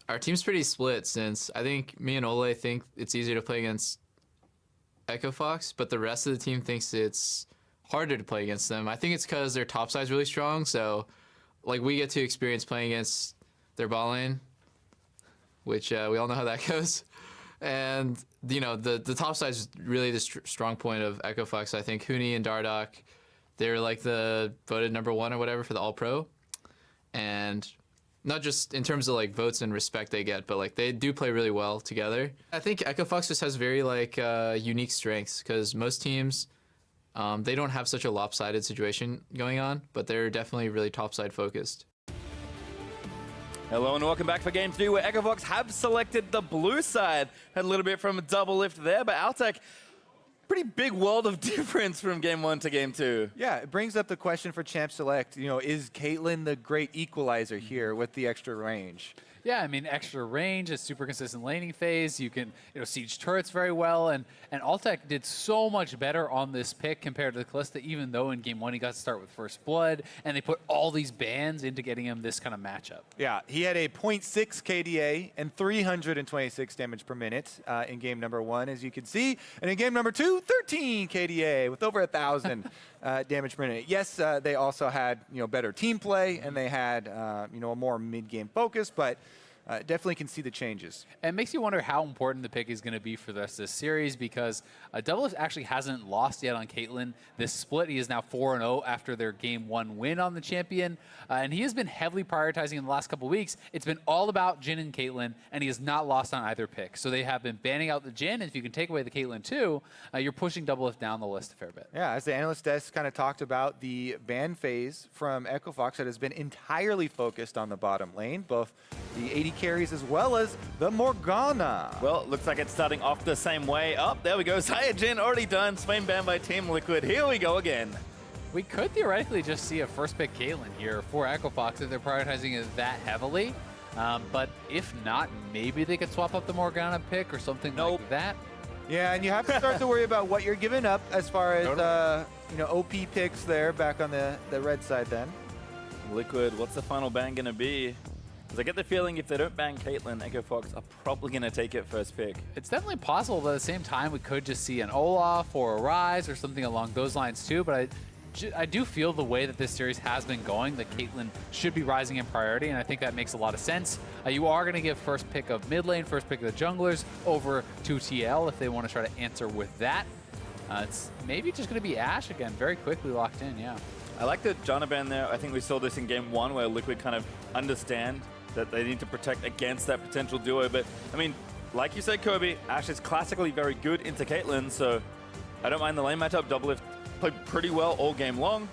Our team's pretty split since I think me and Olleh think it's easier to play against Echo Fox, but the rest of the team thinks it's harder to play against them. I think it's because their top side's really strong, so like we get to experience playing against their bot lane, which we all know how that goes. And you know the top side is really the strong point of Echo Fox. I think Huni and Dardoch, they're like the voted #1 or whatever for the All Pro, and not just in terms of like votes and respect they get, but like they do play really well together. I think Echo Fox just has very like unique strengths because most teams they don't have such a lopsided situation going on, but they're definitely really topside focused. Hello and welcome back for Game 3, where Echo Fox have selected the blue side. Had a little bit from a Doublelift there, but Altec, pretty big world of difference from Game 1 to Game 2. Yeah, it brings up the question for Champ Select. You know, is Caitlyn the great equalizer here with the extra range? Yeah, I mean, extra range, a super consistent laning phase. You can, siege turrets very well, and Altec did so much better on this pick compared to the Kalista, even though in Game 1 he got to start with First Blood, and they put all these bans into getting him this kind of matchup. Yeah, he had a 0.6 KDA and 326 damage per minute in game number 1, as you can see. And in game number 2, 13 KDA with over 1,000 damage per minute. Yes, they also had better team play, and they had a more mid-game focus, but definitely can see the changes. And it makes you wonder how important the pick is going to be for the rest of this series, because Doublelift actually hasn't lost yet on Caitlyn. This split, he is now 4-0 after their Game 1 win on the champion. And he has been heavily prioritizing in the last couple weeks. It's been all about Jhin and Caitlyn, and he has not lost on either pick. So they have been banning out the Jhin, and if you can take away the Caitlyn too, you're pushing Doublelift down the list a fair bit. Yeah, as the analyst desk kind of talked about, the ban phase from Echo Fox that has been entirely focused on the bottom lane, both the AD carries as well as the Morgana. Well, looks like it's starting off the same way. Oh, there we go. Jhin already done. Swain banned by Team Liquid. Here we go again. We could theoretically just see a first pick Caitlyn here for Echo Fox if they're prioritizing it that heavily. But if not, maybe they could swap up the Morgana pick or something like that. Yeah, and you have to start to worry about what you're giving up as far as OP picks there back on the red side then. Liquid, what's the final ban going to be? Because I get the feeling if they don't ban Caitlyn, Echo Fox are probably going to take it first pick. It's definitely possible, but at the same time, we could just see an Olleh or a Ryze or something along those lines too. But I do feel the way that this series has been going, that Caitlyn should be rising in priority, and I think that makes a lot of sense. You are going to give first pick of mid lane, first pick of the junglers over to TL if they want to try to answer with that. It's maybe just going to be Ashe again, very quickly locked in, yeah. I like the Janna ban there. I think we saw this in Game 1 where Liquid kind of understand that they need to protect against that potential duo. But, I mean, like you said, Kobe, Ashe is classically very good into Caitlyn, so I don't mind the lane matchup. Doublelift played pretty well all game long.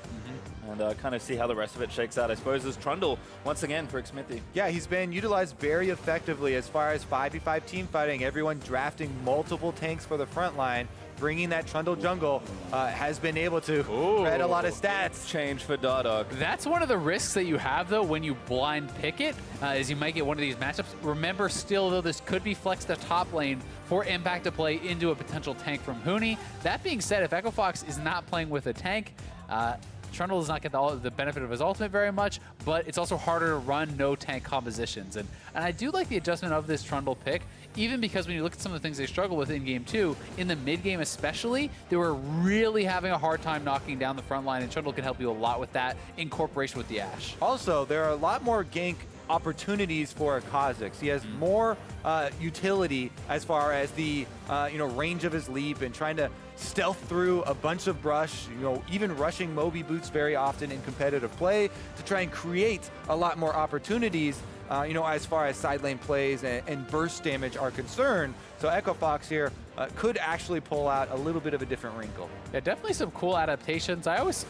And kind of see how the rest of it shakes out. I suppose there's Trundle once again for Xmithie. Yeah, he's been utilized very effectively as far as 5v5 team fighting. Everyone drafting multiple tanks for the front line. Bringing that Trundle jungle has been able to read a lot of stats. Change for Dardoch. That's one of the risks that you have, though, when you blind pick it, is you might get one of these matchups. Remember, still, though, this could be flexed to top lane for Impact to play into a potential tank from Huni. That being said, if Echo Fox is not playing with a tank, Trundle does not get the benefit of his ultimate very much, but it's also harder to run no tank compositions. And I do like the adjustment of this Trundle pick, even because when you look at some of the things they struggle with in Game 2, in the mid game especially, they were really having a hard time knocking down the front line, and Trundle can help you a lot with that in cooperation with the Ashe. Also, there are a lot more gank opportunities for Kha'Zix. He has more utility as far as the range of his leap and trying to stealth through a bunch of brush, even rushing Moby boots very often in competitive play to try and create a lot more opportunities as far as side lane plays and burst damage are concerned. So Echo Fox here could actually pull out a little bit of a different wrinkle. Yeah, definitely some cool adaptations. I always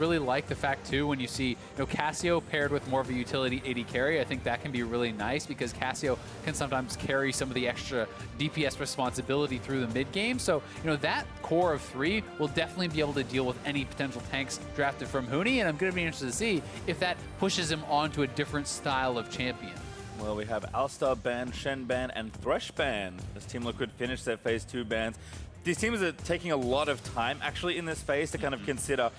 really like the fact too when you see Cassio paired with more of a utility AD carry. I think that can be really nice because Cassio can sometimes carry some of the extra DPS responsibility through the mid game. So that core of 3 will definitely be able to deal with any potential tanks drafted from Huni, and I'm going to be interested to see if that pushes him onto a different style of champion. Well, we have Alistar ban, Shen ban, and Thresh ban as Team Liquid finish their Phase 2 bans. These teams are taking a lot of time actually in this phase to kind of consider,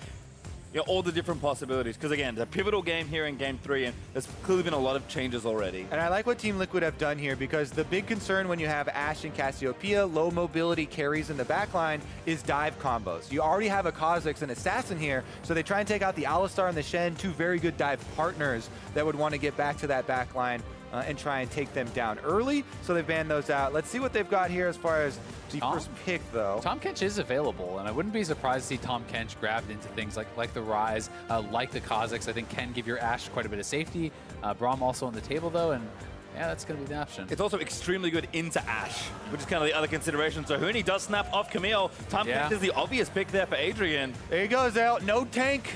all the different possibilities. Because again, it's a pivotal game here in Game 3, and there's clearly been a lot of changes already. And I like what Team Liquid have done here, because the big concern when you have Ashe and Cassiopeia, low mobility carries in the backline, is dive combos. You already have a Kha'Zix and Assassin here, so they try and take out the Alistar and the Shen, two very good dive partners that would want to get back to that backline and try and take them down early. So they've banned those out. Let's see what they've got here as far as the first pick, though. Tahm Kench is available, and I wouldn't be surprised to see Tahm Kench grabbed into things like the Ryze, like the Kha'Zix. I think can give your Ashe quite a bit of safety. Braum also on the table, though, and yeah, that's going to be the option. It's also extremely good into Ashe, which is kind of the other consideration. So Huni does snap off Camille. Tahm Kench is the obvious pick there for Adrian. There he goes, out. No tank.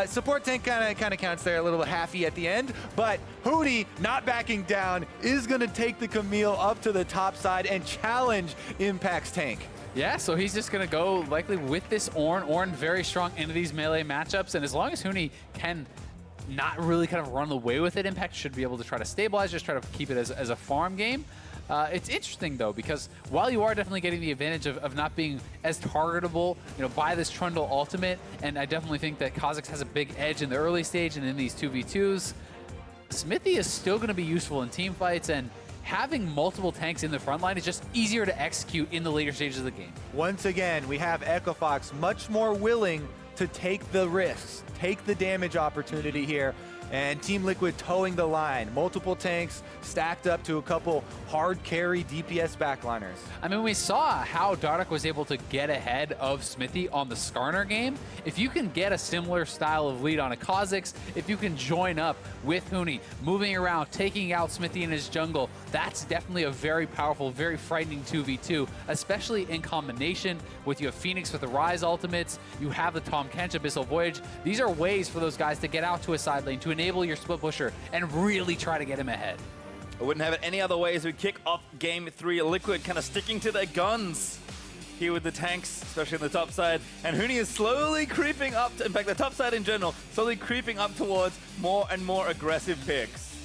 Support tank kind of counts there, a little halfy at the end. But Huni, not backing down, is going to take the Camille up to the top side and challenge Impact's tank. Yeah, so he's just going to go likely with this Ornn. Ornn very strong into these melee matchups, and as long as Huni can not really kind of run away with it, Impact should be able to try to stabilize, just try to keep it as a farm game. It's interesting, though, because while you are definitely getting the advantage of not being as targetable, by this Trundle ultimate, and I definitely think that Kha'Zix has a big edge in the early stage and in these 2v2s, Xmithie is still going to be useful in team fights, and having multiple tanks in the front line is just easier to execute in the later stages of the game. Once again, we have Echo Fox much more willing to take the risks, take the damage opportunity here, and Team Liquid towing the line. Multiple tanks stacked up to a couple hard carry DPS backliners. I mean, we saw how Dardoch was able to get ahead of Xmithie on the Skarner game. If you can get a similar style of lead on a Kha'Zix, if you can join up with Huni, moving around, taking out Xmithie in his jungle, that's definitely a very powerful, very frightening 2v2, especially in combination with you have Fenix with the Ryze ultimates, you have the Tahm Kench Abyssal Voyage. These are ways for those guys to get out to a side lane, to enable your split pusher, and really try to get him ahead. I wouldn't have it any other way as we kick off Game 3. Liquid kind of sticking to their guns here with the tanks, especially on the top side. And Huni is slowly creeping up, in fact, the top side in general, slowly creeping up towards more and more aggressive picks.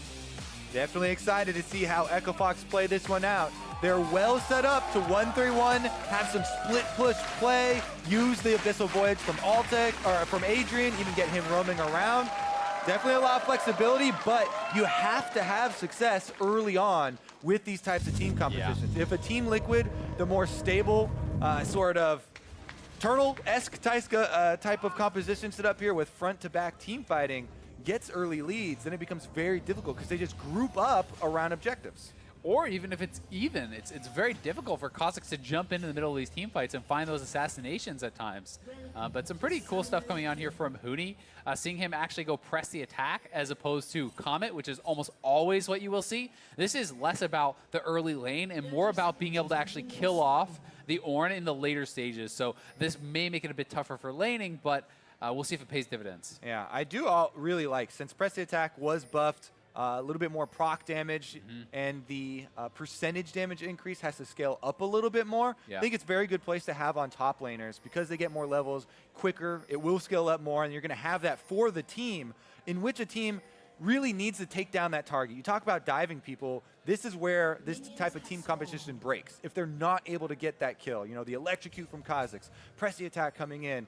Definitely excited to see how Echo Fox play this one out. They're well set up to 1-3-1, have some split push play, use the Abyssal Voyage from Altec, or from Adrian, even get him roaming around. Definitely a lot of flexibility, but you have to have success early on with these types of team competitions. If a Team Liquid, the more stable sort of Turtle-esque type of composition set up here with front-to-back team fighting gets early leads, then it becomes very difficult because they just group up around objectives. Or even if it's even, it's very difficult for Kha'Zix to jump into the middle of these team fights and find those assassinations at times. But some pretty cool stuff coming on here from Huni. Seeing him actually go press the attack as opposed to Comet, which is almost always what you will see. This is less about the early lane and more about being able to actually kill off the Ornn in the later stages. So this may make it a bit tougher for laning, but we'll see if it pays dividends. Yeah, I do really like, since press the attack was buffed, a little bit more proc damage, and the percentage damage increase has to scale up a little bit more. I think it's a very good place to have on top laners because they get more levels quicker. It will scale up more, and you're going to have that for the team, in which a team really needs to take down that target. You talk about diving people. This is where this type of team competition breaks. If they're not able to get that kill, the electrocute from Kha'Zix, press the attack coming in,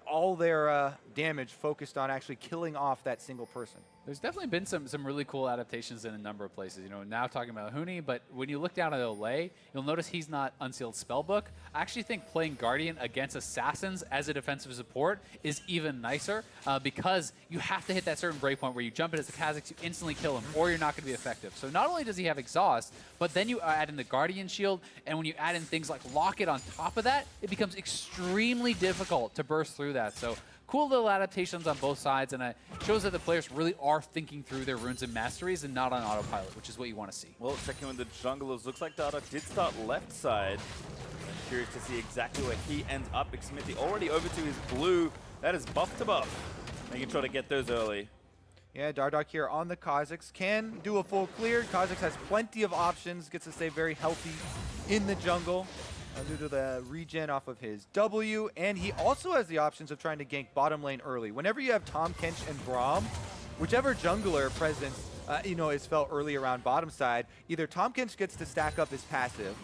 all their damage focused on actually killing off that single person. There's definitely been some really cool adaptations in a number of places. Now talking about Huni, but when you look down at Olleh, you'll notice he's not Unsealed Spellbook. I actually think playing Guardian against Assassins as a defensive support is even nicer because you have to hit that certain breakpoint where you jump in as a Kha'Zix, you instantly kill him, or you're not going to be effective. So not only does he have Exhaust, but then you add in the Guardian Shield, and when you add in things like Locket on top of that, it becomes extremely difficult to burst through that. So cool little adaptations on both sides, and it shows that the players really are thinking through their runes and masteries and not on autopilot, which is what you want to see. Well, checking with the junglers, looks like Dardoch did start left side. I'm curious to see exactly where he ends up. Xmithie already over to his blue. That is buff to buff, making sure to get those early. Yeah, Dardoch here on the Kha'Zix can do a full clear. Kha'Zix has plenty of options, gets to stay very healthy in the jungle due to the regen off of his W, and he also has the options of trying to gank bottom lane early. Whenever you have Tahm, Kench, and Braum, whichever jungler presence is felt early around bottom side. Either Tahm Kench gets to stack up his passive,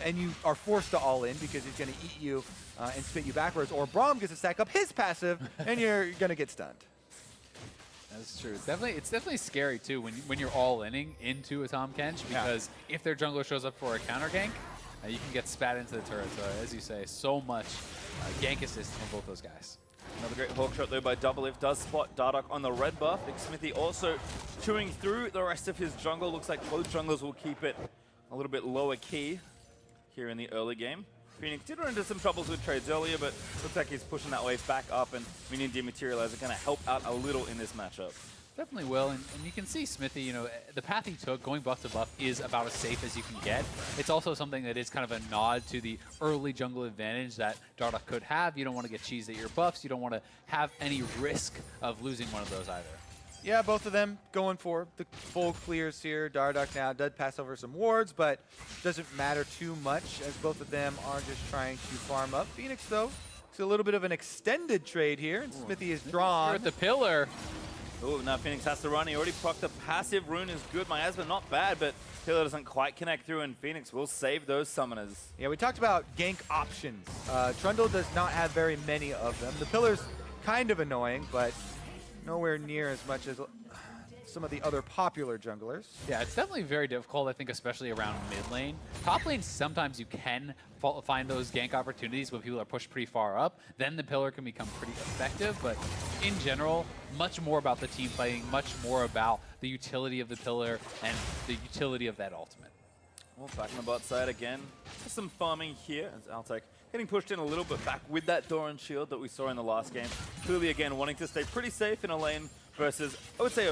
and you are forced to all in because he's going to eat you and spit you backwards, or Braum gets to stack up his passive, and you're going to get stunned. That's true. It's definitely scary too when you're all inning into a Tahm Kench, because if their jungler shows up for a counter gank, you can get spat into the turret. So as you say, so much gank assist from both those guys. Another great hawk shot though by Doublelift. Does spot Dardoch on the red buff. Xmithie also chewing through the rest of his jungle. Looks like both junglers will keep it a little bit lower key here in the early game. Fenix did run into some troubles with trades earlier, but looks like he's pushing that wave back up, and Minion Dematerializer going to help out a little in this matchup. Definitely will, and you can see Xmithie, the path he took, going buff to buff, is about as safe as you can get. It's also something that is kind of a nod to the early jungle advantage that Dardoch could have. You don't want to get cheesed at your buffs. You don't want to have any risk of losing one of those either. Yeah, both of them going for the full clears here. Dardoch now does pass over some wards, but doesn't matter too much as both of them are just trying to farm up. Fenix, though, it's a little bit of an extended trade here, and Xmithie is drawn. With the pillar. Oh, now Fenix has to run. He already procced the passive. Rune is good. Miasma not bad, but pillar doesn't quite connect through, and Fenix will save those summoners. Yeah, we talked about gank options. Trundle does not have very many of them. The pillar's kind of annoying, but nowhere near as much as some of the other popular junglers. Yeah, it's definitely very difficult, I think, especially around mid lane. Top lane, sometimes you can find those gank opportunities when people are pushed pretty far up. Then the pillar can become pretty effective, but in general, much more about the team playing, much more about the utility of the pillar and the utility of that ultimate. Well, back on the bot side again. Just some farming here as Altec getting pushed in a little bit back with that Doran shield that we saw in the last game. Clearly, again, wanting to stay pretty safe in a lane versus, I would say,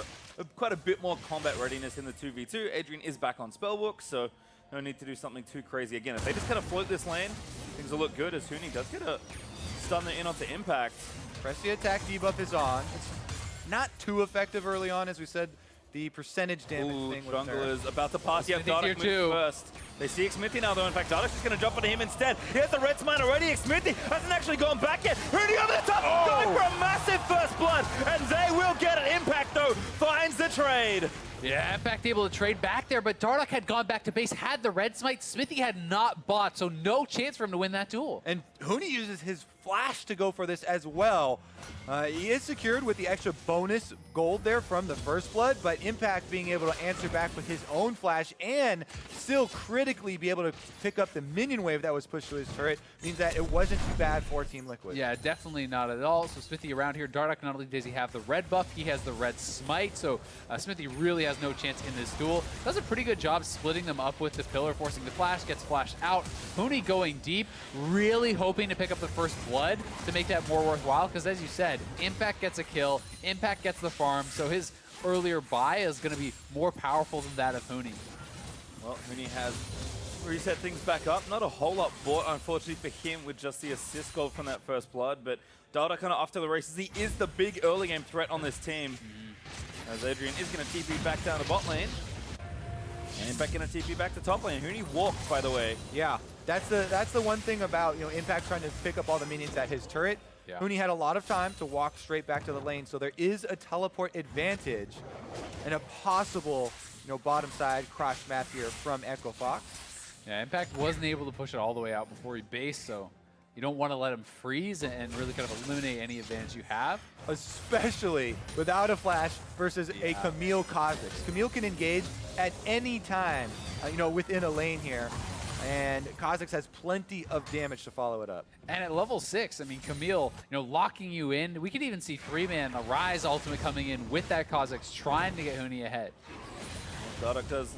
quite a bit more combat readiness in the 2v2. Adrian is back on Spellbook, so no need to do something too crazy. Again, if they just kind of float this lane, things will look good as Huni does get a stun in onto Impact. Press the attack debuff is on. It's not too effective early on, as we said. The percentage damage thing was Jungle there. is about to pass. Yeah, Xmithie's Dardoch here moves too. first. They see Xmithie now, though. In fact, Dardoch's just going to jump onto him instead. He has the red smite already. Xmithie hasn't actually gone back yet. Huni over the top, going for a massive first blood, and they will get an Impact, though. Finds the trade. Yeah, Impact able to trade back there, but Dardoch had gone back to base, had the red smite. Xmithie had not bought, so no chance for him to win that duel. And Huni uses his flash to go for this as well. He is secured with the extra bonus gold there from the first blood, but Impact being able to answer back with his own flash and still critically be able to pick up the minion wave that was pushed to his turret means that it wasn't too bad for Team Liquid. Yeah, definitely not at all. So Xmithie around here, Dardoch not only does he have the red buff, he has the red smite, so Xmithie really has no chance in this duel. Does a pretty good job splitting them up with the pillar, forcing the flash, gets flashed out. Huni going deep, really hoping to pick up the first blood to make that more worthwhile, because as you said, Impact gets a kill, Impact gets the farm, so his earlier buy is going to be more powerful than that of Huni. Well, Huni has reset things back up. Not a whole lot bought, unfortunately, for him with just the assist gold from that first blood, but Dardoch kind of off to the races. He is the big early game threat on this team. As Adrian is going to TP back down to bot lane. And Impact going to TP back to top lane. Huni walked, by the way. Yeah, that's the one thing about Impact trying to pick up all the minions at his turret. Yeah. Huni had a lot of time to walk straight back to the lane, so there is a teleport advantage and a possible bottom side crush map here from Echo Fox. Yeah, Impact wasn't able to push it all the way out before he based, so you don't want to let him freeze and really kind of eliminate any advantage you have. Especially without a flash versus a Camille Kha'Zix. Camille can engage at any time, within a lane here. And Kha'Zix has plenty of damage to follow it up. And at level 6, I mean, Camille, locking you in. We could even see 3-man, a Ryze ultimate coming in with that Kha'Zix, trying to get Huni ahead. Dardoch does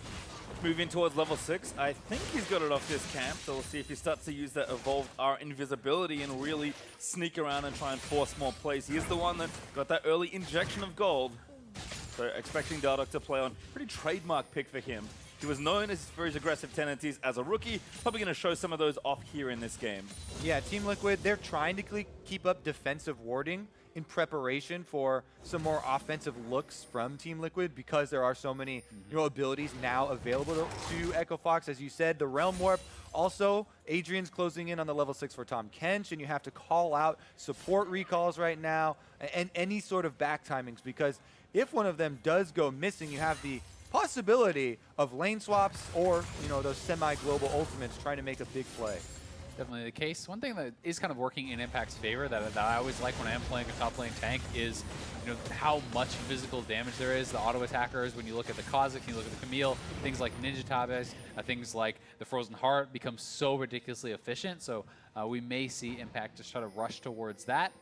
move in towards level 6. I think he's got it off this camp, so we'll see if he starts to use that evolved R invisibility and really sneak around and try and force more plays. He is the one that got that early injection of gold. So expecting Dardoch to play on pretty trademark pick for him. He was known for his aggressive tendencies as a rookie. Probably going to show some of those off here in this game. Yeah, Team Liquid, they're trying to keep up defensive warding in preparation for some more offensive looks from Team Liquid because there are so many abilities now available to Echo Fox. As you said, the Realm Warp. Also, Adrian's closing in on the level 6 for Tahm Kench, and you have to call out support recalls right now and any sort of back timings because if one of them does go missing, you have the possibility of lane swaps or, you know, those semi-global ultimates trying to make a big play. Definitely the case. One thing that is kind of working in Impact's favor that I always like when I am playing a top lane tank is, you know, how much physical damage there is. The auto attackers, when you look at the Kha'Zix, you look at the Camille, things like Ninja Tabes, things like the Frozen Heart become so ridiculously efficient. So we may see Impact just try to rush towards that.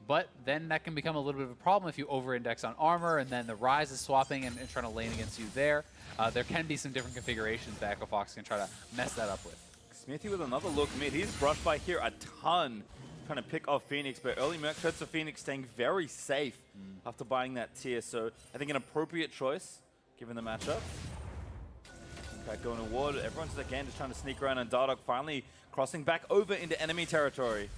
But then that can become a little bit of a problem if you over-index on armor and then the Ryze is swapping and trying to lane against you there. There can be some different configurations that Echo Fox can try to mess that up with. Xmithie with another look mid. He's brushed by here a ton, trying to pick off Fenix, but early Merc hurts for Fenix staying very safe after buying that tier. So I think an appropriate choice, given the matchup. Impact going to ward. Everyone's again just trying to sneak around, and Dardoch finally crossing back over into enemy territory.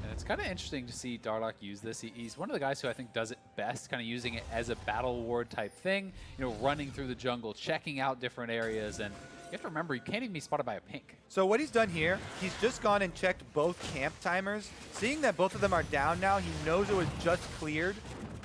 And it's kind of interesting to see Dardoch use this. He's one of the guys who I think does it best, kind of using it as a battle ward type thing, you know, running through the jungle, checking out different areas, and you have to remember, you can't even be spotted by a pink. So what he's done here, he's just gone and checked both camp timers. Seeing that both of them are down now, he knows it was just cleared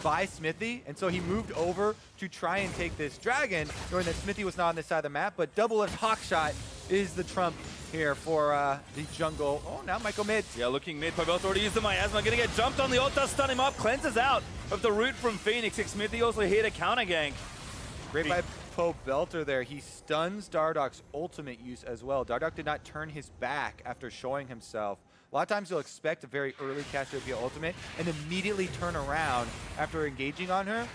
by Xmithie, and so he moved over to try and take this dragon, knowing that Xmithie was not on this side of the map, but Doublelift Hawkshot is the trump here for the jungle. Oh, now Michael mid. Yeah, looking mid. Pobelter already used the miasma, gonna get jumped on. The ult does stun him up, cleanses out of the root from Fenix. Xmithie also here to counter gank. Great by Pobelter there. He stuns Dardoch's ultimate use as well. Dardoch did not turn his back after showing himself. A lot of times you'll expect a very early Cassiopeia ultimate and immediately turn around after engaging on her,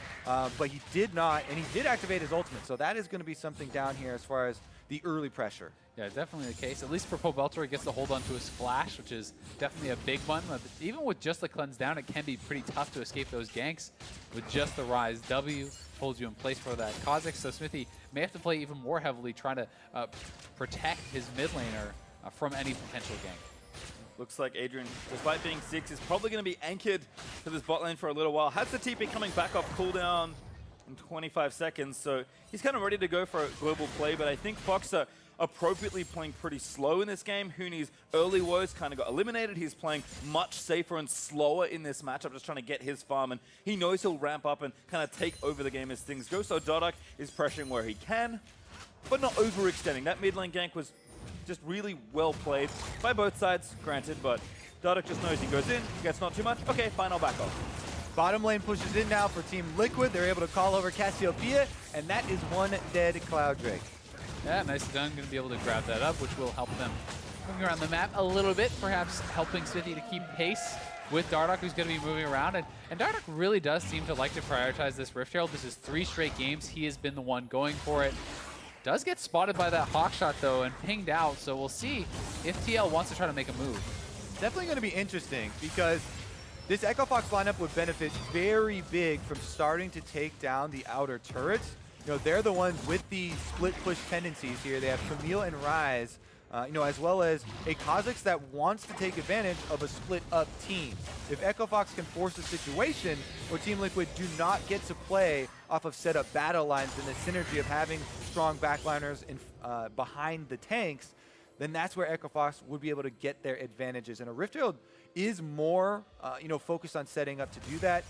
but he did not, and he did activate his ultimate, so that is going to be something down here as far as the early pressure. Yeah, definitely the case. At least for Pobelter, he gets to hold on to his flash, which is definitely a big one. But even with just the cleanse down, it can be pretty tough to escape those ganks. With just the Ryze W, holds you in place for that Kha'Zix. So Xmithie may have to play even more heavily, trying to protect his mid laner from any potential gank. Looks like Adrian, despite being 6, is probably going to be anchored to this bot lane for a little while. Has the TP coming back off cooldown in 25 seconds, so he's kind of ready to go for a global play, but I think Fox are appropriately playing pretty slow in this game. Huni's early woes kind of got eliminated. He's playing much safer and slower in this matchup, just trying to get his farm, and he knows he'll ramp up and kind of take over the game as things go, so Dardoch is pressuring where he can, but not overextending. That mid lane gank was just really well played by both sides, granted, but Dardoch just knows he goes in, gets not too much. Okay, fine, I'll back off. Bottom lane pushes in now for Team Liquid. They're able to call over Cassiopeia, and that is one dead Cloud Drake. Yeah, nice done. Going to be able to grab that up, which will help them moving around the map a little bit, perhaps helping Xmithie to keep pace with Dardoch, who's going to be moving around. And Dardoch really does seem to like to prioritize this Rift Herald. This is 3 straight games. He has been the one going for it. Does get spotted by that Hawkshot, though, and pinged out. So we'll see if TL wants to try to make a move. Definitely going to be interesting because this Echo Fox lineup would benefit very big from starting to take down the outer turrets. You know, they're the ones with the split push tendencies here. They have Camille and Ryze, you know, as well as a Kha'Zix that wants to take advantage of a split up team. If Echo Fox can force a situation where Team Liquid do not get to play off of set up battle lines and the synergy of having strong backliners in, behind the tanks, then that's where Echo Fox would be able to get their advantages. And a Rift Herald is more, you know, focused on setting up to do that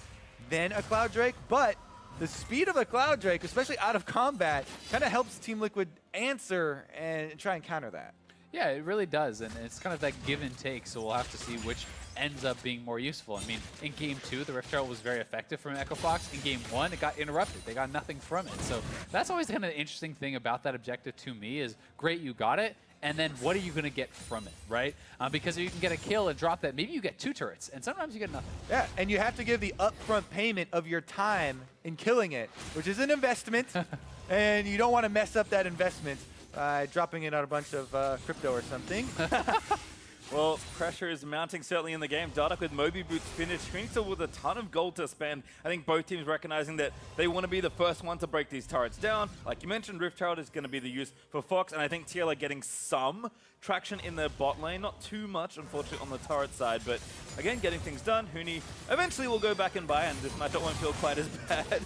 than a Cloud Drake, but the speed of a Cloud Drake, especially out of combat, kind of helps Team Liquid answer and try and counter that. Yeah, it really does, and it's kind of that give and take, so we'll have to see which ends up being more useful. I mean, in Game 2, the Rift Herald was very effective from Echo Fox. In Game 1, it got interrupted. They got nothing from it. So that's always kind of the interesting thing about that objective to me is, great, you got it, and then what are you going to get from it, right? Because if you can get a kill and drop that, maybe you get 2 turrets, and sometimes you get nothing. Yeah, and you have to give the upfront payment of your time in killing it, which is an investment, and you don't want to mess up that investment by dropping it on a bunch of crypto or something. Well, pressure is mounting certainly in the game. Dardoch with Moby Boots finished. Huni still with a ton of gold to spend. I think both teams recognizing that they want to be the first one to break these turrets down. Like you mentioned, Rift Herald is going to be the use for Fox, and I think TL are getting some traction in their bot lane. Not too much, unfortunately, on the turret side, but again, getting things done. Huni eventually will go back and buy, and this matchup won't feel quite as bad.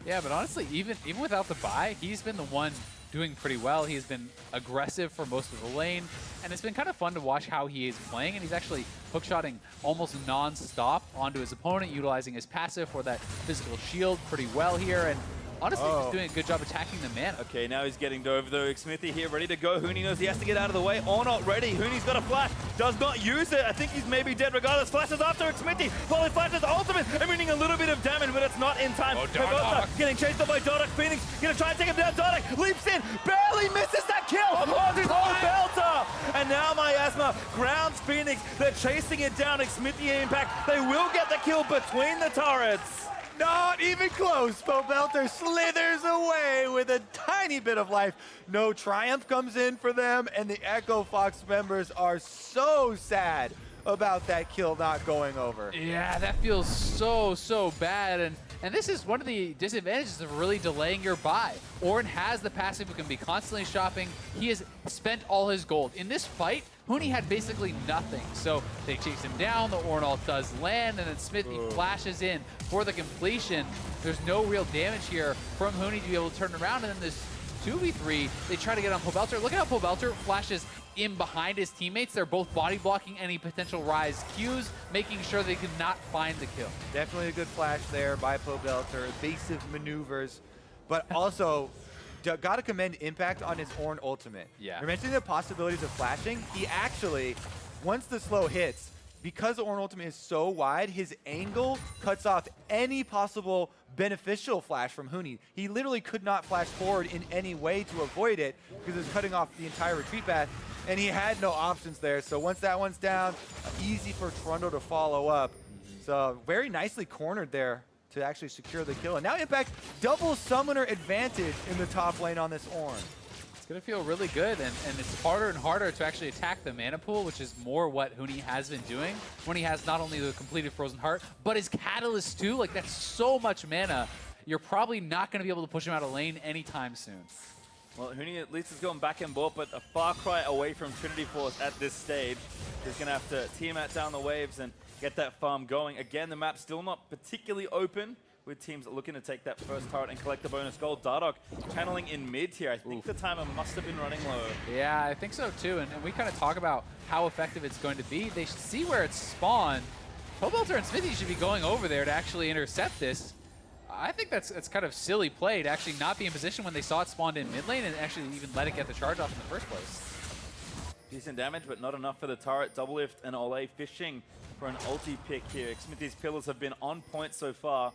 Yeah, but honestly, even without the buy, he's been the one doing pretty well. He's been aggressive for most of the lane, and it's been kind of fun to watch how he is playing, and he's actually hookshotting almost non-stop onto his opponent, utilizing his passive for that physical shield pretty well here, and honestly, he's doing a good job attacking the mana. Okay, now he's getting over though. Xmithie here, ready to go. Huni knows he has to get out of the way. Ornn not ready. Huni's got a flash. Does not use it. I think he's maybe dead regardless. Flashes after Xmithie. Volley flashes ultimate. And meaning a little bit of damage, but it's not in time. Pobelter getting chased up by Dardoch. Fenix gonna try and take him down. Dardoch leaps in. Barely misses that kill. Pobelter. And now Miasma grounds Fenix. They're chasing it down. Xmithie impact. They will get the kill between the turrets. Not even close. Pobelter slithers away with a tiny bit of life. No Triumph comes in for them, and the Echo Fox members are so sad about that kill not going over. Yeah, that feels so bad, and this is one of the disadvantages of really delaying your buy. Ornn has the passive who can be constantly shopping. He has spent all his gold. In this fight, Huni had basically nothing, so they chase him down, the Ornn ult does land, and then Xmithie flashes in for the completion. There's no real damage here from Huni to be able to turn around, and then this 2v3, they try to get on Pobelter. Look at how Pobelter flashes in behind his teammates. They're both body blocking any potential Ryze Qs, making sure they could not find the kill. Definitely a good flash there by Pobelter, evasive maneuvers, but also got to commend Impact on his Ornn ultimate. Yeah. You're mentioning the possibilities of flashing. He actually, once the slow hits, because the Ornn ultimate is so wide, his angle cuts off any possible beneficial flash from Huni. He literally could not flash forward in any way to avoid it because it's cutting off the entire retreat path, and he had no options there. So once that one's down, easy for Trundle to follow up. So very nicely cornered there to actually secure the kill. And now Impact double summoner advantage in the top lane on this Ornn. It's going to feel really good, and it's harder and harder to actually attack the mana pool, which is more what Huni has been doing when he has not only the completed Frozen Heart, but his Catalyst too. Like, that's so much mana. You're probably not going to be able to push him out of lane anytime soon. Well, Huni at least is going back and forth, but a far cry away from Trinity Force at this stage. He's going to have to team out down the waves and get that farm going. Again, the map's still not particularly open, with teams looking to take that first turret and collect the bonus gold. Dardoch channeling in mid here. I think the timer must have been running low. Yeah, I think so too. And we kind of talk about how effective it's going to be. They should see where it's spawned. Pobelter and Xmithie should be going over there to actually intercept this. I think that's kind of silly play to actually not be in position when they saw it spawned in mid lane and actually even let it get the charge off in the first place. Decent damage, but not enough for the turret. Doublelift and Olleh fishing for an ulti pick here. Xmithie's pillars have been on point so far.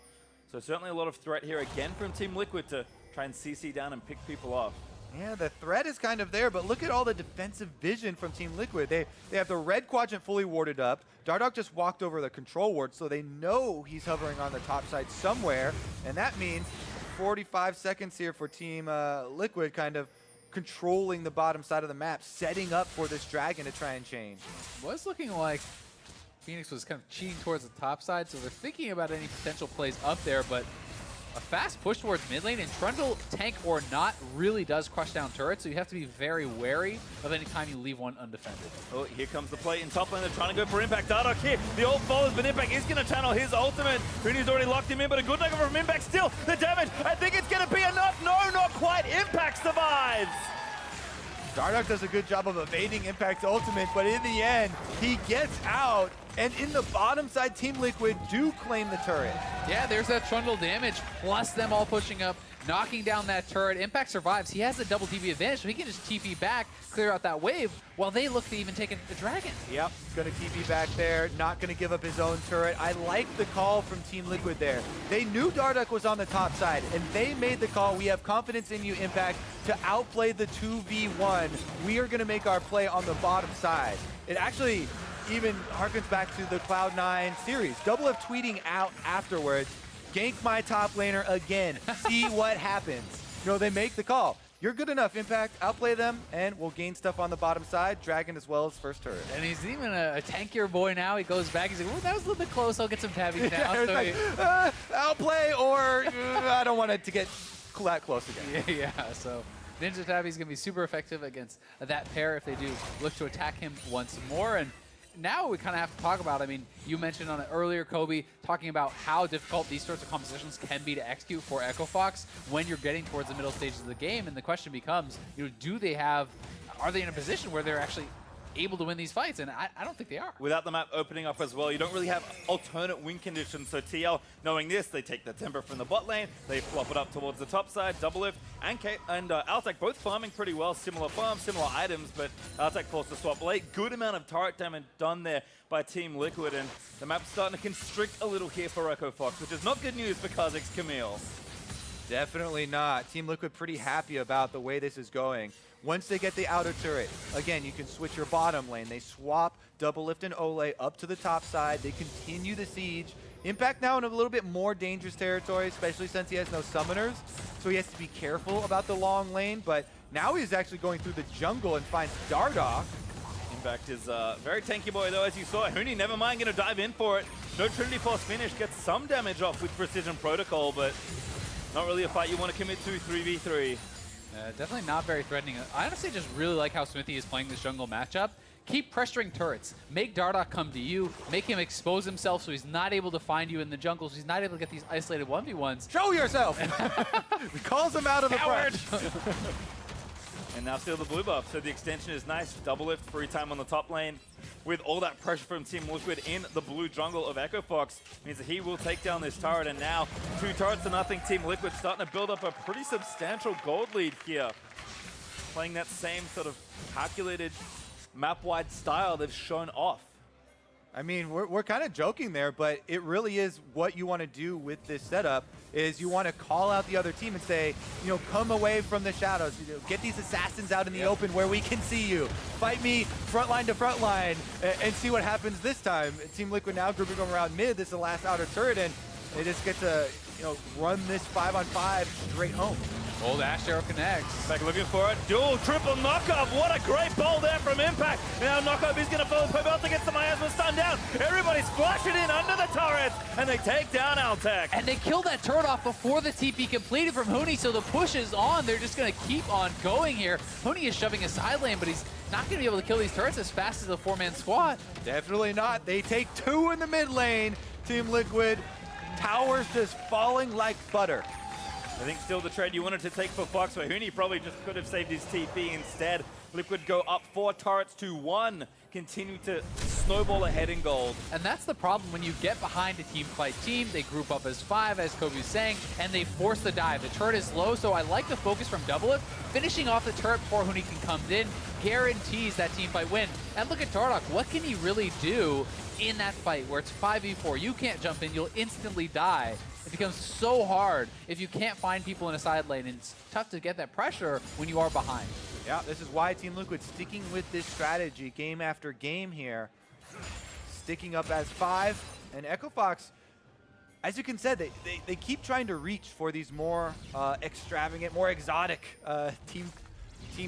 So certainly a lot of threat here again from Team Liquid to try and CC down and pick people off. Yeah, the threat is kind of there, but look at all the defensive vision from Team Liquid. They have the red quadrant fully warded up. Dardoch just walked over the control ward, so they know he's hovering on the top side somewhere, and that means 45 seconds here for Team Liquid kind of controlling the bottom side of the map, setting up for this dragon to try and change. Was looking like Fenix was kind of cheating towards the top side, so they're thinking about any potential plays up there, but a fast push towards mid lane, and Trundle, tank or not, really does crush down turrets, so you have to be very wary of any time you leave one undefended. Oh, here comes the play in top lane. They're trying to go for Impact. Dardoch here. The ult follows, but Impact is going to channel his ultimate. Huni's already locked him in, but a good dagger from Impact still. The damage, I think it's going to be enough. No, not quite. Impact survives. Dardoch does a good job of evading Impact's ultimate, but in the end, he gets out, and in the bottom side, Team Liquid do claim the turret. Yeah, there's that Trundle damage, plus them all pushing up, knocking down that turret. Impact survives. He has the double TP advantage, so he can just TP back, clear out that wave, while they look to even take the dragon. Yep, going to TP back there, not going to give up his own turret. I like the call from Team Liquid there. They knew Dardoch was on the top side, and they made the call. We have confidence in you, Impact, to outplay the 2v1. We are going to make our play on the bottom side. It actually even harkens back to the Cloud9 series. Doublelift tweeting out afterwards, gank my top laner again, see what happens. You know, they make the call. You're good enough, Impact, outplay them, and we'll gain stuff on the bottom side, dragon as well as first turret. And he's even a tankier boy now. He goes back, he's like, well, that was a little bit close, I'll get some tabbies now. Yeah, so like, outplay, or I don't want it to get that close again. Yeah, so Ninja Tabby's going to be super effective against that pair if they do look to attack him once more. And now we kind of have to talk about, I mean, you mentioned on it earlier, Kobe, talking about how difficult these sorts of compositions can be to execute for Echo Fox when you're getting towards the middle stages of the game. And the question becomes, are they in a position where they're actually able to win these fights? And I don't think they are. Without the map opening up as well, you don't really have alternate win conditions. So TL, knowing this, they take the temper from the bot lane, they flop it up towards the top side. Doublelift and Altec both farming pretty well. Similar farms, similar items, but Altec forced to swap late. Good amount of turret damage done there by Team Liquid, and the map's starting to constrict a little here for Echo Fox, which is not good news for Kha'Zix Camille. Definitely not. Team Liquid pretty happy about the way this is going. Once they get the outer turret, again, you can switch your bottom lane. They swap Doublelift and Olleh up to the top side. They continue the siege. Impact now in a little bit more dangerous territory, especially since he has no summoners. So he has to be careful about the long lane. But now he's actually going through the jungle and finds Dardoch. Impact is very tanky boy though, as you saw. Huni, never mind, gonna dive in for it. No Trinity Force finish, gets some damage off with Precision Protocol, but not really a fight you want to commit to 3v3. Definitely not very threatening. I honestly just really like how Xmithie is playing this jungle matchup. Keep pressuring turrets. Make Dardoch come to you. Make him expose himself so he's not able to find you in the jungle, so he's not able to get these isolated 1v1s. Show yourself! He calls him out of the brush. And now still the blue buff, so the extension is nice. Doublelift, free time on the top lane. With all that pressure from Team Liquid in the blue jungle of Echo Fox, means that he will take down this turret. And now 2 turrets to nothing. Team Liquid starting to build up a pretty substantial gold lead here. Playing that same sort of calculated map-wide style they've shown off. I mean, we're kind of joking there, but it really is what you want to do with this setup, is you want to call out the other team and say, you know, come away from the shadows. You know, get these assassins out in the open where we can see you. Fight me frontline to frontline and see what happens this time. Team Liquid now grouping around mid. This is the last outer turret, and they just get to, you know, run this 5-on-5 straight home. Old Ashe arrow connects. Back looking for it. Dual, triple knockup. What a great bowl there from Impact. Now knockup is going to fall. Pobelter gets the miasma stun down. Everybody's flashing in under the turrets, and they take down Altec. And they kill that turret off before the TP completed from Huni, so the push is on. They're just going to keep on going here. Huni is shoving a side lane, but he's not going to be able to kill these turrets as fast as a 4-man squad. Definitely not. They take 2 in the mid lane. Team Liquid, towers just falling like butter. I think still the trade you wanted to take for Fox, but Huni probably just could have saved his TP instead. Liquid go up 4 turrets to 1. Continue to snowball ahead in gold. And that's the problem when you get behind a team fight team. They group up as 5, as Kobe's saying, and they force the dive. The turret is low, so I like the focus from Doublelift. Finishing off the turret before Huni can come in guarantees that team fight win. And look at Dardoch. What can he really do in that fight where it's 5v4? You can't jump in. You'll instantly die. It becomes so hard if you can't find people in a side lane, and it's tough to get that pressure when you are behind. Yeah, this is why Team Liquid sticking with this strategy game after game here. Sticking up as 5, and Echo Fox, as you can say, they keep trying to reach for these more extravagant, more exotic team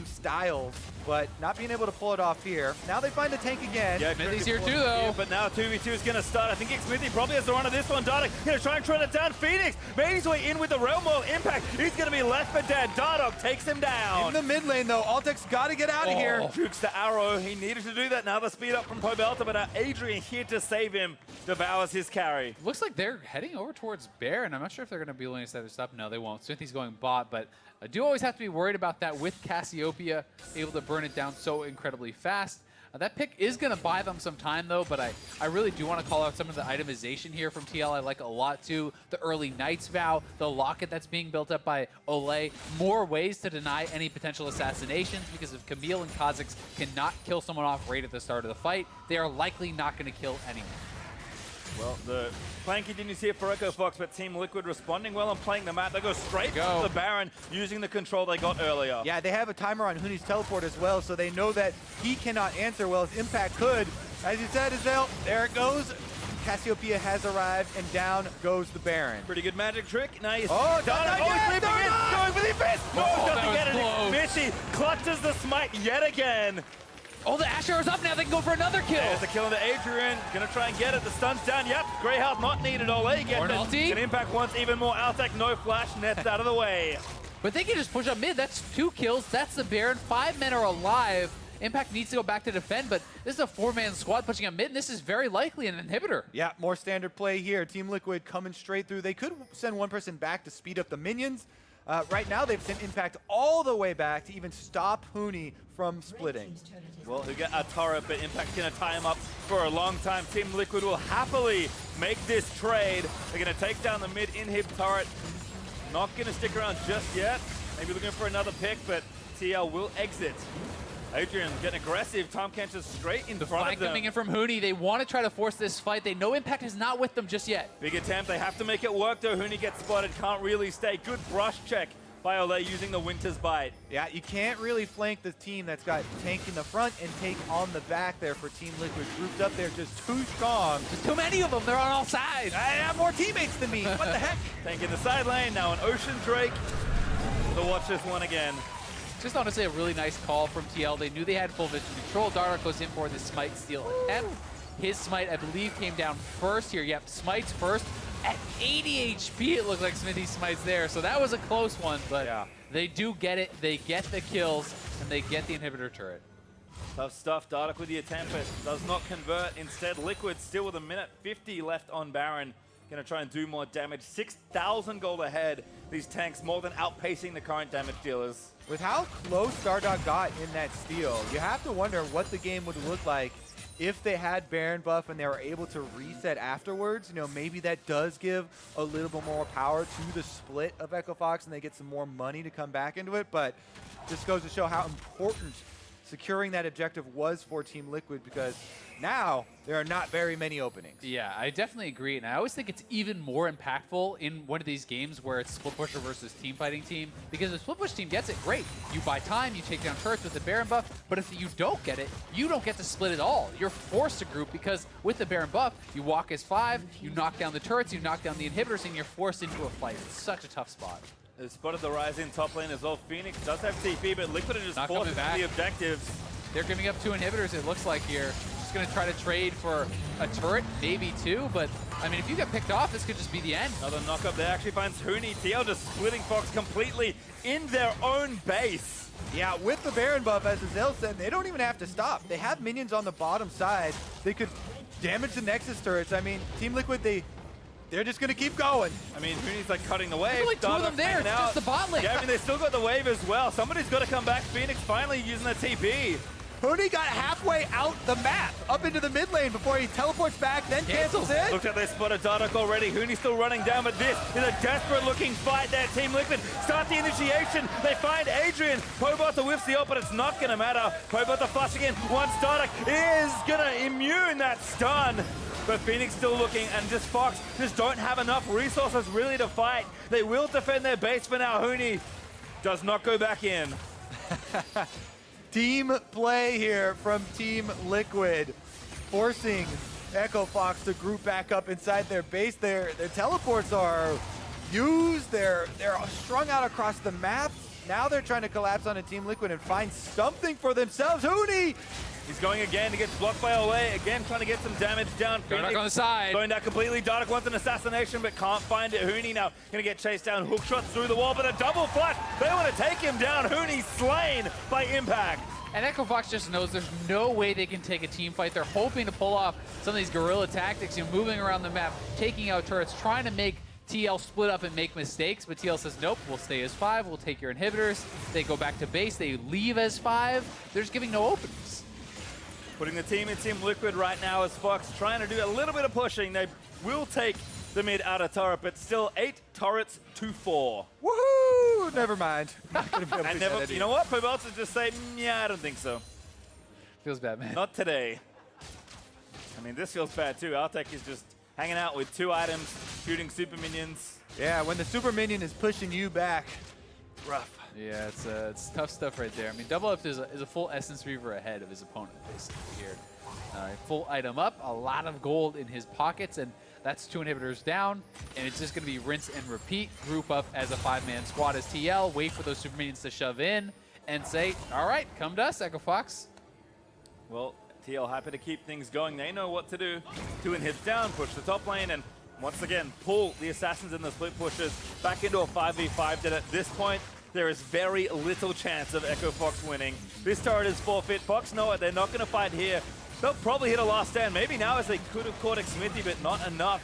styles, but not being able to pull it off here. Now they find the tank again. Yeah, Xmithie's here too, though. But now 2v2 is going to start. I think Xmithie probably has the run of this one. Dardoch going to try and trund it down. Fenix made his way in with the Realm Wall. Impact, he's going to be left for dead. Dardoch takes him down. In the mid lane, though, Altec's got to get out of here. Jukes the arrow. He needed to do that. Now the speed up from Pobelter, but Adrian here to save him. Devours his carry. Looks like they're heading over towards Bear, and I'm not sure if they're going to be willing to set this up. No, they won't. Xmithie's going bot, but I do always have to be worried about that with Cassiopeia able to burn it down so incredibly fast. That pick is going to buy them some time, though, but I really do want to call out some of the itemization here from TL. I like a lot, too. The early Knight's Vow, the locket that's being built up by Olleh, more ways to deny any potential assassinations, because if Camille and Kha'Zix cannot kill someone off right at the start of the fight, they are likely not going to kill anyone. Well, the plan continues here for Echo Fox, but Team Liquid responding well and playing the map. They go straight to the Baron using the control they got earlier. Yeah, they have a timer on Huni's teleport as well, so they know that he cannot answer well as Impact could. As you said, Azale, there it goes. Cassiopeia has arrived, and down goes the Baron. Pretty good magic trick. Nice. Oh, he's sleeping in. Going for the fist. Oh, doesn't get it. close. Xmithie clutches the smite yet again. Oh, the Ashe arrow's up now. They can go for another kill. There's a kill into Adrian. Gonna try and get it. The stun's down. Yep. Grey health not needed. Olleh gets Ornn it. ulti. An Impact wants even more. Altec, no flash. Nets out of the way. But they can just push up mid. That's 2 kills. That's the Baron. 5 men are alive. Impact needs to go back to defend, but this is a 4-man squad pushing a mid, and this is very likely an inhibitor. Yeah, more standard play here. Team Liquid coming straight through. They could send one person back to speed up the minions. Right now, they've sent Impact all the way back to even stop Huni from splitting. Well, he'll get a turret, but Impact's going to tie him up for a long time. Team Liquid will happily make this trade. They're going to take down the mid-inhib turret. Not going to stick around just yet. Maybe looking for another pick, but TL will exit. Adrian getting aggressive. Tahm Kench is straight in front Flank of them. coming in from Huni. They want to try to force this fight. They know Impact is not with them just yet. Big attempt. They have to make it work, though. Huni gets spotted. Can't really stay. Good brush check by Olleh using the Winter's Bite. Yeah, you can't really flank the team that's got Tank in the front and Tank on the back there for Team Liquid. Grouped up there, just too strong. There's too many of them. They're on all sides. I have more teammates than me. What the heck? Tank in the side lane. Now an Ocean Drake to watch this one again. Just honestly a really nice call from TL. They knew they had full vision control. Dardoch goes in for the smite steal attempt. His smite, I believe, came down first here. Yep, smites first. At 80 HP, it looked like Xmithie smites there. So that was a close one, but yeah, they do get it. They get the kills, and they get the inhibitor turret. Tough stuff. Dardoch with the attempt, but does not convert. Instead, Liquid still with a minute 50 left on Baron. Going to try and do more damage. 6,000 gold ahead. These tanks more than outpacing the current damage dealers. With how close Dardoch got in that steal, you have to wonder what the game would look like if they had Baron buff and they were able to reset afterwards. You know, maybe that does give a little bit more power to the split of Echo Fox and they get some more money to come back into it. But just goes to show how important securing that objective was for Team Liquid, because now there are not very many openings. Yeah, I definitely agree. And I always think it's even more impactful in one of these games where it's split pusher versus team fighting team, because if the split push team gets it, great. You buy time, you take down turrets with the Baron buff, but if you don't get it, you don't get to split at all. You're forced to group, because with the Baron buff, you walk as 5, you knock down the turrets, you knock down the inhibitors, and you're forced into a fight. It's such a tough spot. They spotted the Ryze in top lane as well. Phoenix does have TP, but Liquid are just Not forcing coming back. the objectives. They're giving up 2 inhibitors, it looks like here. Just going to try to trade for a turret, maybe 2, but I mean, if you get picked off, this could just be the end. Another knock-up there actually finds Huni. TL just splitting Fox completely in their own base. Yeah, with the Baron buff, as Azale said, they don't even have to stop. They have minions on the bottom side. They could damage the Nexus turrets. I mean, Team Liquid, they're just going to keep going. I mean, Huni's like cutting the wave. There's only 2 of them there, it's just the bot lane. Yeah, I mean, they still got the wave as well. Somebody's got to come back. Phoenix finally using the TP. Huni got halfway out the map, up into the mid lane before he teleports back, then cancels it. Looks like they spotted Dardoch already. Huni's still running down, but this is a desperate-looking fight there. Team Liquid start the initiation. They find Adrian. Pobelter whiffs the ult, but it's not going to matter. Pobelter flushing in once Dardoch is going to immune that stun. But Phoenix still looking, and just Fox just don't have enough resources really to fight. They will defend their base for now. Huni does not go back in. Team play here from Team Liquid, forcing Echo Fox to group back up inside their base. Their teleports are used, they're strung out across the map. Now they're trying to collapse on a Team Liquid and find something for themselves. Huni! He's going again, he gets blocked by Olleh, again trying to get some damage down. Dardoch on the side. Going down completely. Dardoch wants an assassination but can't find it. Huni now going to get chased down. Hook shots through the wall, but a double flash. They want to take him down. Huni slain by Impact. And Echo Fox just knows there's no way they can take a team fight. They're hoping to pull off some of these guerrilla tactics, you know, moving around the map, taking out turrets, trying to make TL split up and make mistakes, but TL says, nope, we'll stay as 5, we'll take your inhibitors. They go back to base, they leave as 5. They're just giving no openings. Putting the team in Team Liquid right now as Fox trying to do a little bit of pushing. They will take the mid outer turret, but still 8 turrets to 4. Woohoo! Never mind. And never, you know what? Pobelter just say, yeah, I don't think so. Feels bad, man. Not today. I mean, this feels bad too. Altec is just hanging out with 2 items, shooting super minions. Yeah, when the super minion is pushing you back, rough. Yeah, it's tough stuff right there. I mean, Doublelift is a full Essence Reaver ahead of his opponent, basically, here. Full item up, a lot of gold in his pockets, and that's 2 inhibitors down, and it's just going to be rinse and repeat. Group up as a 5-man squad as TL, wait for those super minions to shove in, and say, all right, come to us, Echo Fox. Well, TL happy to keep things going. They know what to do. 2 inhibs down, push the top lane, and once again, pull the assassins and the split pushers back into a 5v5 that at this point there is very little chance of Echo Fox winning. This turret is forfeit. Fox know it. They're not going to fight here. They'll probably hit a last stand. Maybe now as they could have caught Xmithie, but not enough.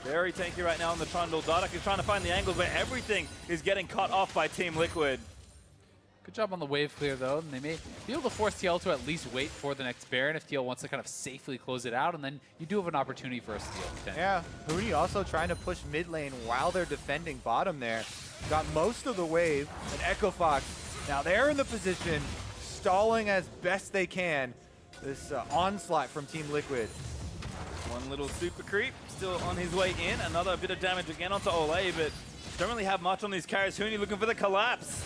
Very tanky right now on the Trundle. Dardoch is trying to find the angles where everything is getting cut off by Team Liquid. Good job on the wave clear, though. And they may be able to force TL to at least wait for the next Baron if TL wants to kind of safely close it out. And then you do have an opportunity for a steal. Yeah, Huni also trying to push mid lane while they're defending bottom there. Got most of the wave, and Echo Fox, now they're in the position, stalling as best they can. This onslaught from Team Liquid. One little super creep still on his way in. Another bit of damage again onto Olleh, but don't really have much on these carries. Huni looking for the collapse.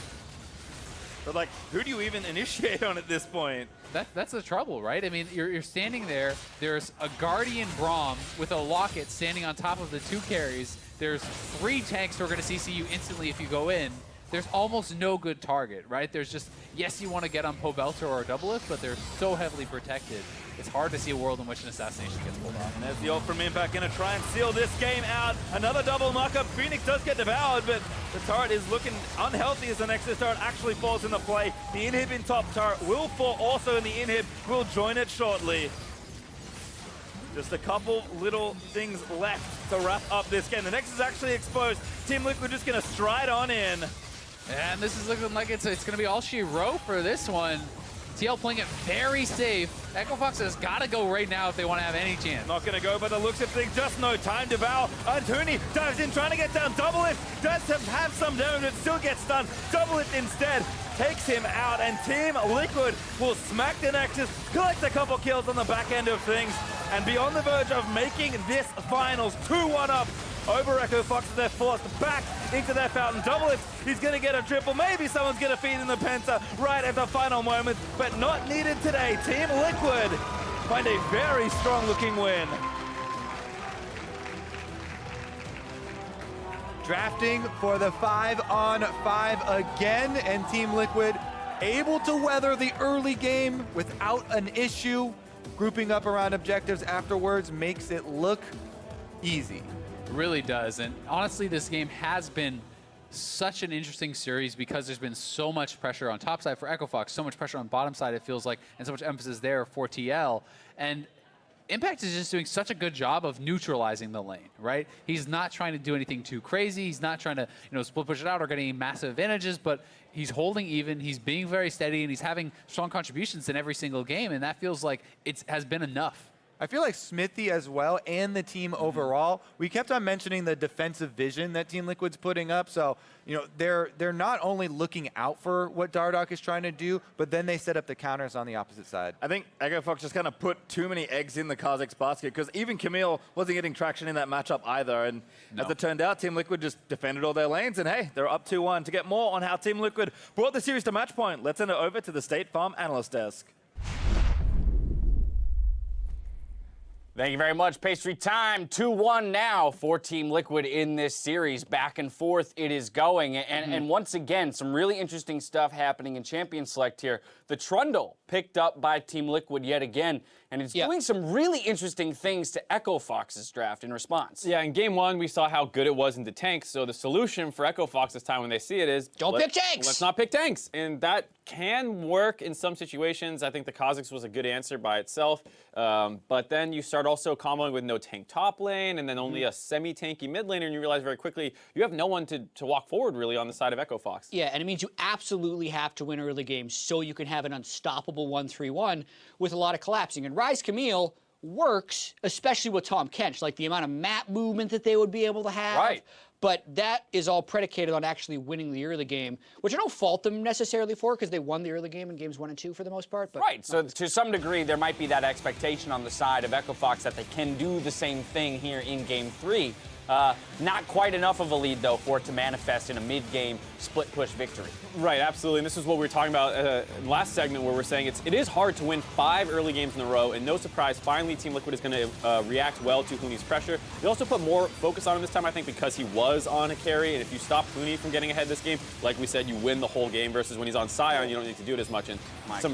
But like, who do you even initiate on at this point? That's the trouble, right? I mean, you're standing there. There's a Guardian Braum with a Locket standing on top of the 2 carries. There's 3 tanks who are going to CC you instantly if you go in. There's almost no good target, right? There's just, yes, you want to get on Pobelter or a Doublelift, but they're so heavily protected. It's hard to see a world in which an assassination gets pulled off. And there's the ult from Impact, going to try and seal this game out. Another double markup. Fenix does get devoured, but the turret is looking unhealthy as the Nexus turret actually falls into play. The inhib in top turret will fall also in the inhib. We'll join it shortly. Just a couple little things left to wrap up this game. The Nexus is actually exposed. Team Liquid just going to stride on in. And this is looking like it's going to be all she wrote for this one. TL playing it very safe. Echo Fox has got to go right now if they want to have any chance. Not going to go by the looks of things, just no time to vow. And Huni dives in, trying to get down. Doublelift does have some damage, but still gets stunned. Doublelift instead takes him out, and Team Liquid will smack the Nexus, collect a couple kills on the back end of things, and be on the verge of making this finals 2-1 up over Echo Fox as they're forced back into their fountain. Doublelift, he's going to get a triple. Maybe someone's going to feed in the Penta right at the final moment, but not needed today. Team Liquid find a very strong-looking win. Drafting for the 5-on-5 again, and Team Liquid able to weather the early game without an issue. Grouping up around objectives afterwards makes it look easy. Really does. And honestly, this game has been such an interesting series because there's been so much pressure on top side for Echo Fox, so much pressure on bottom side, it feels like, and so much emphasis there for TL. And Impact is just doing such a good job of neutralizing the lane, right? He's not trying to do anything too crazy. He's not trying to, split push it out or get any massive advantages, but he's holding even, he's being very steady, and he's having strong contributions in every single game, and that feels like it has been enough. I feel like Xmithie as well and the team overall, we kept on mentioning the defensive vision that Team Liquid's putting up. So, they're not only looking out for what Dardoch is trying to do, but then they set up the counters on the opposite side. I think Echo Fox just kind of put too many eggs in the Kha'Zix basket, because even Camille wasn't getting traction in that matchup either. And as it turned out, Team Liquid just defended all their lanes, and hey, they're up 2-1. To get more on how Team Liquid brought the series to match point, let's send it over to the State Farm Analyst Desk. Thank you very much, Pastry Time. 2-1 now for Team Liquid in this series. Back and forth it is going. And once again, some really interesting stuff happening in Champion Select here. The Trundle picked up by Team Liquid yet again, and it's doing some really interesting things to Echo Fox's draft in response. Yeah, in game 1, we saw how good it was into tanks, so the solution for Echo Fox this time when they see it is... Don't pick tanks! Let's not pick tanks! And that can work in some situations. I think the Kha'Zix was a good answer by itself, but then you start also comboing with no tank top lane, and then only a semi-tanky mid lane, and you realize very quickly you have no one to walk forward really on the side of Echo Fox. Yeah, and it means you absolutely have to win early games so you can have an unstoppable 1-3-1 with a lot of collapsing. And Ryze Camille works, especially with Tahm Kench, like the amount of map movement that they would be able to have. Right. But that is all predicated on actually winning the early game, which I don't fault them necessarily for, because they won the early game in games 1 and 2 for the most part. But right, so to some degree, there might be that expectation on the side of Echo Fox that they can do the same thing here in game 3. Not quite enough of a lead, though, for it to manifest in a mid-game split-push victory. Right, absolutely. And this is what we were talking about in the last segment, where we're saying it is hard to win 5 early games in a row, and no surprise, finally Team Liquid is going to react well to Huni's pressure. They also put more focus on him this time, I think, because he was on a carry, and if you stop Huni from getting ahead this game, like we said, you win the whole game, versus when he's on Sion, you don't need to do it as much. And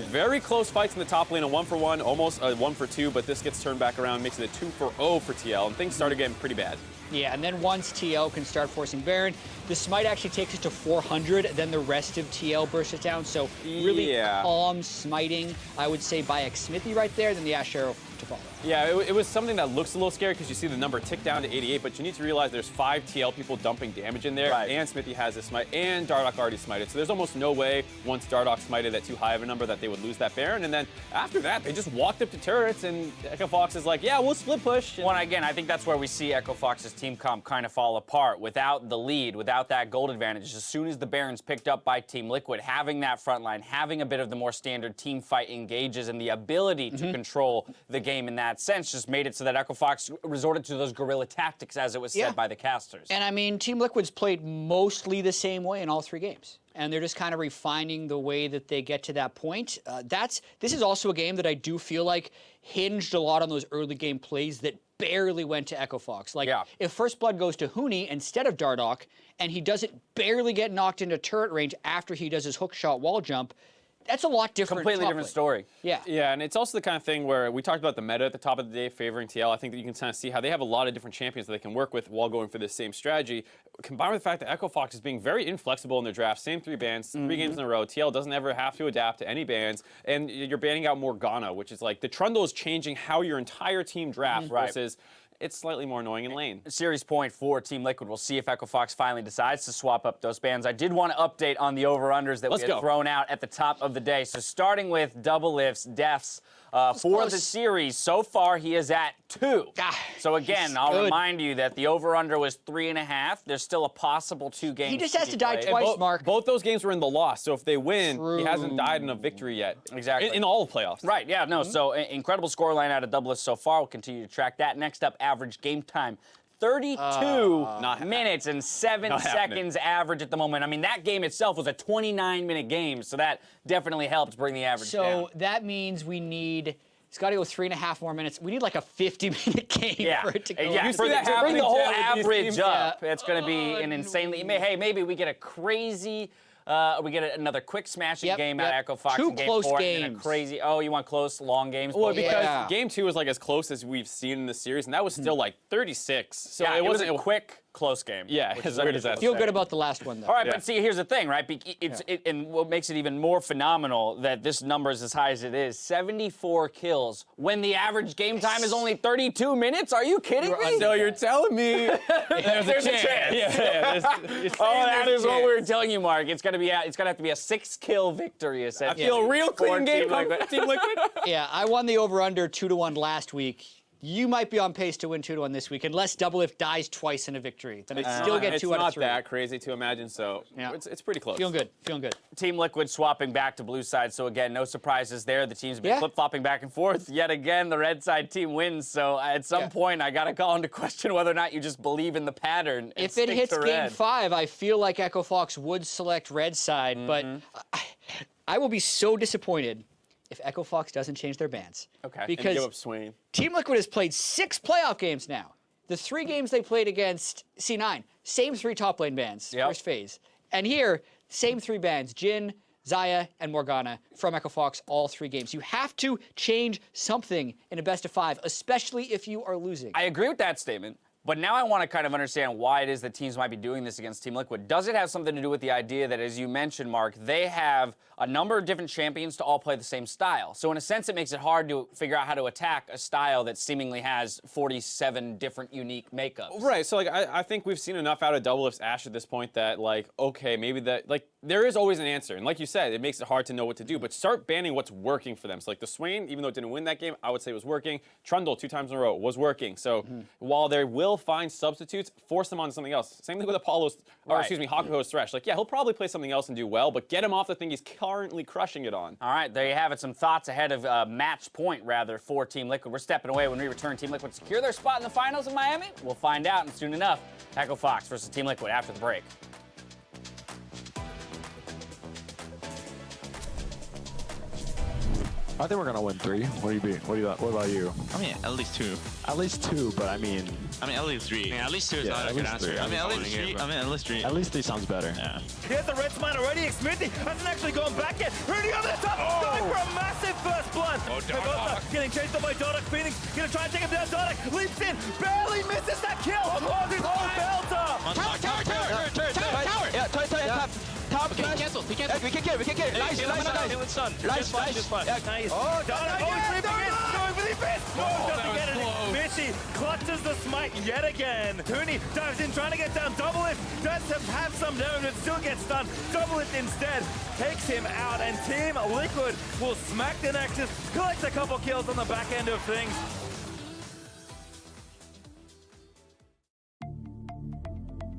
very close fights in the top lane, a 1-for-1, almost a 1-for-2, but this gets turned back around, makes it a 2-for-0 for TL, and things started getting pretty bad. Yeah, and then once TL can start forcing Baron, the smite actually takes it to 400, then the rest of TL bursts it down. So really calm smiting, I would say, by Xmithie right there, then the Ashe arrow to follow. Yeah, it was something that looks a little scary because you see the number tick down to 88, but you need to realize there's 5 TL people dumping damage in there, and Xmithie has this smite, and Dardoch already smited. So there's almost no way, once Dardoch smited at too high of a number, that they would lose that Baron. And then after that, they just walked up to turrets, and Echo Fox is like, yeah, we'll split push. Well, again, I think that's where we see Echo Fox's team comp kind of fall apart. Without the lead, without that gold advantage, as soon as the Baron's picked up by Team Liquid, having that front line, having a bit of the more standard team fight engages, and the ability to control the game in that sense just made it so that Echo Fox resorted to those guerrilla tactics, as it was said by the casters. And I mean, Team Liquid's played mostly the same way in all 3 games. And they're just kind of refining the way that they get to that point. This is also a game that I do feel like hinged a lot on those early game plays that barely went to Echo Fox. Like, if First Blood goes to Huni instead of Dardoch, and he doesn't barely get knocked into turret range after he does his hook shot wall jump, that's a lot different. Completely different story. Yeah. Yeah, and it's also the kind of thing where we talked about the meta at the top of the day favoring TL. I think that you can kind of see how they have a lot of different champions that they can work with while going for this same strategy. Combined with the fact that Echo Fox is being very inflexible in their draft, same 3 bans, 3 games in a row. TL doesn't ever have to adapt to any bans, and you're banning out Morgana, which is like the Trundle is changing how your entire team drafts versus it's slightly more annoying in lane. Series point for Team Liquid. We'll see if Echo Fox finally decides to swap up those bans. I did want to update on the over-unders that we had thrown out at the top of the day. So starting with Doublelift's deaths for the series, so far he is at 2. So again, I'll remind you that the over-under was 3.5. There's still a possible 2 games. He just has to die twice, Mark. Both those games were in the loss, so if they win, he hasn't died in a victory yet. Exactly. In all the playoffs. Right, yeah, no, so incredible scoreline out of Doublelift so far. We'll continue to track that. Next up, average game time. 32 minutes and 7 seconds average at the moment. I mean, that game itself was a 29-minute game, so that definitely helped bring the average down. So that means we need... It's got to go 3.5 more minutes. We need like a 50 minute game for it to go. Yeah, to bring the whole average up, it's going to be an insanely... Hey, maybe we get a crazy... we get another quick smashing game at Echo Fox. 2 in game close 4, games. And a crazy... Oh, you want close, long games? Well, because game 2 was like as close as we've seen in the series, and that was still like 36. So it wasn't a quick, close game. Yeah, as weird as that. Feel good about the last one, though. All right, but see, here's the thing, right? And what makes it even more phenomenal that this number is as high as it is, 74 kills when the average game time is only 32 minutes? Are you kidding me? So you're telling me there's a chance. That is what we were telling you, Mark. It's gonna have to be a 6-kill victory, essentially. I feel real clean game from Team Liquid. Yeah, I won the over/under 2-1 last week. You might be on pace to win 2-1 this week, unless Doublelift dies twice in a victory. Then I'd still get 2 out of 3. It's not that crazy to imagine, so it's pretty close. Feeling good, feeling good. Team Liquid swapping back to blue side, so again, no surprises there. The teams have been flip-flopping back and forth. Yet again, the red side team wins, so at some point, I got to call into question whether or not you just believe in the pattern and if it hits game red. 5, I feel like Echo Fox would select red side, but I will be so disappointed if Echo Fox doesn't change their bans. Okay. Because and give up Swain. Team Liquid has played 6 playoff games now. The 3 games they played against C9, same 3 top lane bans, first phase. And here, same 3 bans, Jhin, Xayah, and Morgana from Echo Fox, all 3 games. You have to change something in a best of 5, especially if you are losing. I agree with that statement. But now I want to kind of understand why it is that teams might be doing this against Team Liquid. Does it have something to do with the idea that, as you mentioned, Mark, they have a number of different champions to all play the same style? So in a sense, it makes it hard to figure out how to attack a style that seemingly has 47 different unique makeups. Right, so like I think we've seen enough out of Doublelift's Ashe at this point that like, okay, maybe that, like, there is always an answer. And like you said, it makes it hard to know what to do, but start banning what's working for them. So like the Swain, even though it didn't win that game, I would say it was working. Trundle 2 times in a row was working. So while they will find substitutes, force them on something else. Same thing with Apollo's, or excuse me, Hakuho's Thresh. Like, yeah, he'll probably play something else and do well, but get him off the thing he's currently crushing it on. All right, there you have it. Some thoughts ahead of match point, rather, for Team Liquid. We're stepping away when we return. Team Liquid secure their spot in the finals in Miami? We'll find out, and soon enough, Echo Fox versus Team Liquid after the break. I think we're gonna win 3. What about you? I mean, at least 2. At least 2, but I mean at least 3. I mean, at least 2 is not a good answer. I mean, at least 3. I mean, at least 3. At least 3 sounds better. Yeah. Here's the red smite already. Xmithie hasn't actually gone back yet. Huni over the top, going for a massive first blood. Pobelter getting chased up by Dardoch. Fenix gonna try and take him down. Dardoch leaps in, barely misses that kill. it, we can get it. Nice. Just fine. Yeah, nice. Oh, he's sleeping in. Going for the fist. No, doesn't get it. Xmithie clutches the smite yet again. Huni dives in, trying to get down. Doublelift does have some damage, but still gets stunned. Doublelift instead takes him out, and Team Liquid will smack the Nexus, collects a couple kills on the back end of things.